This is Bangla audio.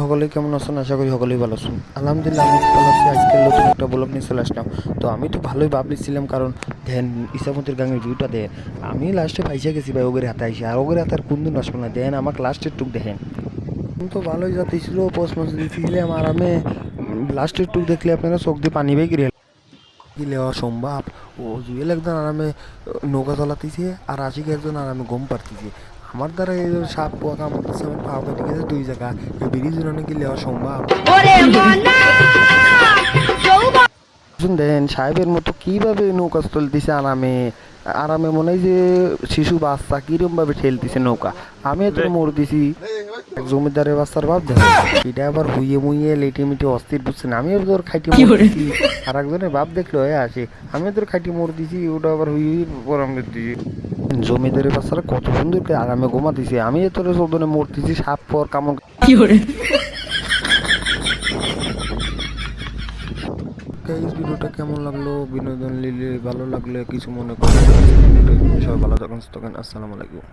সকলেই কেমন আছেন? আশা করি সকলেই ভালো আছেন। আলহামদুলিল্লাহ আমি ভালো আছি। আজকের নতুন একটা ব্লগ নিয়ে চলে আসলাম। তো আমি তো ভালোই ভাবছিলাম, কারণ দেখেন ইসামতির গাঙের ভিউটা দেখেন। আমি লাস্টে ফাইসা গেছি ভাই ওগের হাতে আইসি, আর ওগের হাতে আর কোন দিন আসবো না। দেখেন আমাকে লাস্টের টুক দেখেন, আমি তো ভালোই যাতেছিল, পোস্ট মাস দিয়েছিলাম আর আমি লাস্টের টুক দেখলে আপনারা চোখ দিয়ে পানি বেয়ে গিলে সম্ভব। ও জুয়েল একজন আরামে নৌকা চালাতেছে আর আশিক একজন আরামে ঘুম পাড়তেছে। আমার দ্বারা এই যে সাপ পোয়া কামড়তেছে, আমার পা কেটে গেছে দুই জায়গা, এই ব্রিজ উড়ানো কি লেওয়া সম্ভব? দেন সাহেবের মতো কিভাবে নৌকা চলতেছে আরামে আরামে, মনে হয় যে শিশু বাচ্চা কিরম ভাবে ঠেলতেছে নৌকা। আমি এত মরতেছি, এক জমিদারের বাচ্চার বাপ দেখো, এটা আবার হুইয়ে মুইয়ে লেটে মিটে অস্থির বুঝছেন। আমিও তোর খাইটি মরতেছি, আর একজনের বাপ দেখলো হয়ে আসে, আমিও তোর খাইটি মরতেছি, ওটা আবার হুই পরাম দিতেছি। জমিদারের বাচ্চারা কত সুন্দর করে আরামে ঘুমাতেছে, আমি তোর চোদনে মরতেছি সাপ পর কামড়। গাইস ভিডিওটা কেমন লাগলো? বিনোদন লিলে ভালো লাগলে কিছু মনে করবেন। সবাই ভালো থাকুন, আসসালামু আলাইকুম।